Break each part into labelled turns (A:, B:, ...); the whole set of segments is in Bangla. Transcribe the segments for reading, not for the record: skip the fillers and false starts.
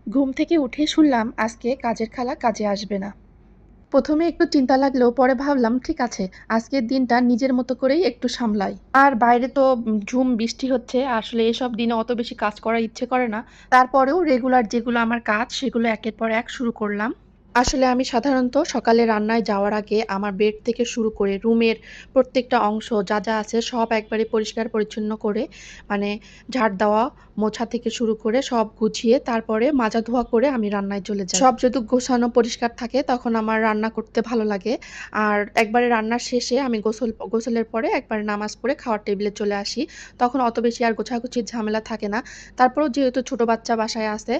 A: ঘুম থেকে উঠে শুনলাম আজকে কাজের খালা কাজে আসবে না। প্রথমে একটু চিন্তা লাগলেও পরে ভাবলাম ঠিক আছে, আজকের দিনটা নিজের মতো করেই একটু সামলাই। আর বাইরে তো ঝুম বৃষ্টি হচ্ছে, আসলে এসব দিনে অত বেশি কাজ করার ইচ্ছে করে না। তারপরেও রেগুলার যেগুলো আমার কাজ সেগুলো একের পর এক শুরু করলাম। আসলে আমি সাধারণত সকালে রান্নায় যাওয়ার আগে আমার বেড থেকে শুরু করে রুমের প্রত্যেকটা অংশ যা যা আছে সব একবারে পরিষ্কার পরিচ্ছন্ন করে, মানে ঝাড় দেওয়া, মোছা থেকে শুরু করে সব গুছিয়ে তারপরে মাজা ধোয়া করে আমি রান্নায় চলে যাই। সব যদি গোছানো পরিষ্কার থাকে তখন আমার রান্না করতে ভালো লাগে। আর একবারে রান্নার শেষে আমি গোসলের পরে একবারে নামাজ পড়ে খাওয়ার টেবিলে চলে আসি। তখন অত বেশি আর গোছাগুছির ঝামেলা থাকে না। তারপরেও যেহেতু ছোট বাচ্চা বাসায় আছে,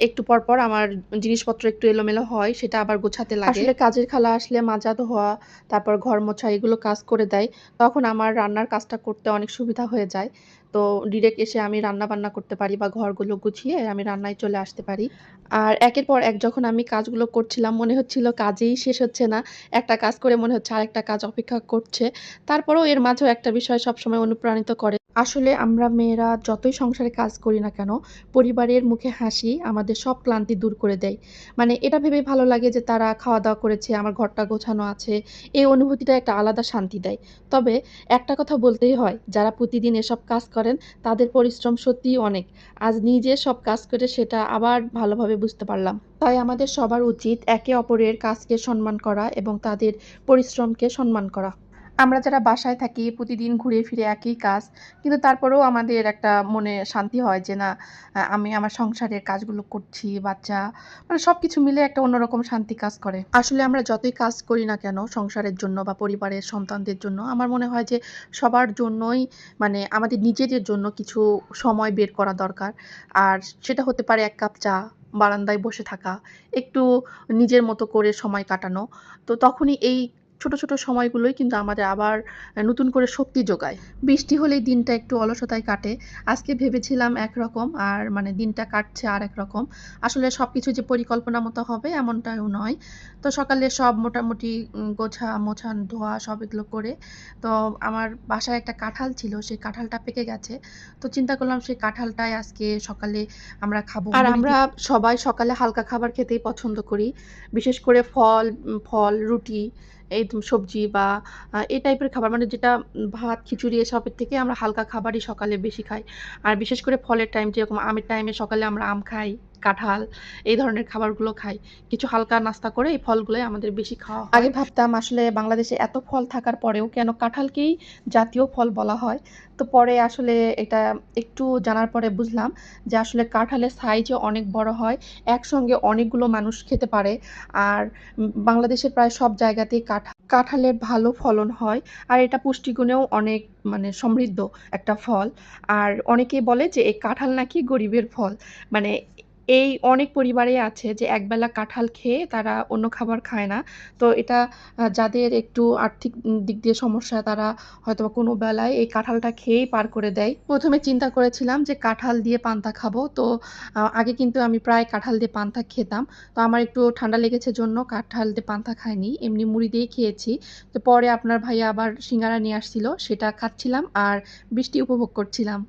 A: একটু পর আমার জিনিসপত্র একটু এলোমেলো হয়, সেটা আবার গোছাতে লাগে। আসলে কাজের খালা আসলে মাজা ধোয়া, তারপর ঘর মোছা এগুলো কাজ করে দেয়। তখন আমার রান্নার কাজটা করতে অনেক সুবিধা হয়ে যায়। তো ডিরেক্ট এসে আমি রান্না-বান্না করতে পারি বা ঘরগুলো গুছিয়ে আমি রান্নায় চলে আসতে পারি। আর একের পর এক যখন আমি কাজগুলো করছিলাম মনে হচ্ছিল কাজেই শেষ হচ্ছে না। একটা কাজ করে মনে হচ্ছে আরেকটা কাজ অপেক্ষা করছে। তারপরেও এর মাঝেও একটা বিষয় সবসময় অনুপ্রাণিত করে। আসলে আমরা মেয়েরা যতই সংসারে কাজ করি না কেন, পরিবারের মুখে হাসি আমাদের সব ক্লান্তি দূর করে দেয়। মানে এটা ভেবেই ভালো লাগে যে তারা খাওয়া-দাওয়া করেছে, আমার ঘরটা গোছানো আছে। এই অনুভূতিটা একটা আলাদা শান্তি দেয়। তবে একটা কথা বলতেই হয়, যারা প্রতিদিন এসব কাজ করেন তাদের পরিশ্রম সত্যিই অনেক। আজ নিজে সব কাজ করে সেটা আবার ভালোভাবে বুঝতে পারলাম। তাই আমাদের সবার উচিত একে অপরের কাজকে সম্মান করা এবং তাদের পরিশ্রমকে সম্মান করা। আমরা যারা বাসায় থাকি প্রতিদিন ঘুরে ফিরে একই কাজ, কিন্তু তারপরেও আমাদের একটা মনে শান্তি হয় যে না, আমি আমার সংসারের কাজগুলো করছি, বাচ্চা, মানে সবকিছু মিলে একটা অন্যরকম শান্তি কাজ করে। আসলে আমরা যতই কাজ করি না কেন সংসারের জন্য বা পরিবারের সন্তানদের জন্য, আমার মনে হয় যে সবার জন্যই, মানে আমাদের নিজেদের জন্য কিছু সময় বের করা দরকার। আর সেটা হতে পারে ১ কাপ চা, বারান্দায় বসে থাকা, একটু নিজের মতো করে সময় কাটানো। তো তখনই এই ছোট সময়গুলোই কিন্তু আমাদের আবার নতুন করে শক্তি যোগায়। বৃষ্টি হলেই দিনটা একটু অলসতায় কাটে। আজকে ভেবেছিলাম একরকম আর মানে দিনটা কাটছে আরেক রকম। আসলে সবকিছু যে পরিকল্পনা মতো হবে এমনটাও নয়। তো সকালে সব মোটামুটি গোছা, মোছা, ধোয়া সব এগুলো করে, তো আমার বাসায় একটা কাঁঠাল ছিল, সেই কাঁঠালটা পেকে গেছে। তো চিন্তা করলাম সেই কাঁঠালটাই আজকে সকালে আমরা খাবো। আর আমরা সবাই সকালে হালকা খাবার খেতেই পছন্দ করি। বিশেষ করে ফল, রুটি, এই সবজি বা এই টাইপের খাবার, মানে যেটা ভাত, খিচুড়ি এসবের থেকে আমরা হালকা খাবারই সকালে বেশি খাই। আর বিশেষ করে ফলের টাইম, যেরকম আমের টাইমে সকালে আমরা আম খাই, কাঁঠাল, এই ধরনের খাবারগুলো খাই। কিছু হালকা নাস্তা করে এই ফলগুলোই আমাদের বেশি খাওয়া হয়। আগে ভাবতাম আসলে বাংলাদেশে এত ফল থাকার পরেও কেন কাঁঠালকেই জাতীয় ফল বলা হয়। তো পরে আসলে এটা একটু জানার পরে বুঝলাম যে আসলে কাঁঠালের সাইজও অনেক বড় হয়। একসঙ্গে অনেকগুলো মানুষ খেতে পারে। আর বাংলাদেশের প্রায় সব জায়গাতেই কাঁঠালের ভালো ফলন হয়। আর এটা পুষ্টিগুণেও অনেক, মানে সমৃদ্ধ একটা ফল। আর অনেকেই বলে যে এই কাঁঠাল নাকি গরিবের ফল। মানে এই অনেক পরিবারেই আছে যে একবেলা কাঁঠাল খেয়ে তারা অন্য খাবার খায় না। তো এটা যাদের একটু আর্থিক দিক দিয়ে সমস্যা তারা হয়তোবা কোনো বেলায় এই কাঁঠালটা খেয়েই পার করে দেয়। ১ম এ চিন্তা করেছিলাম যে কাঁঠাল দিয়ে পান্তা খাবো। তো আগে কিন্তু আমি প্রায় কাঁঠাল দিয়ে পান্তা খেতাম। তো আমার একটু ঠান্ডা লেগেছে জন্য কাঁঠাল দিয়ে পান্তা খাইনি। এমনি মুড়ি দিয়েই খেয়েছি। তো পরে আপনার ভাইয়া আবার সিঙ্গারা নিয়ে আসছিল। সেটা খাচ্ছিলাম আর বৃষ্টি উপভোগ করছিলাম।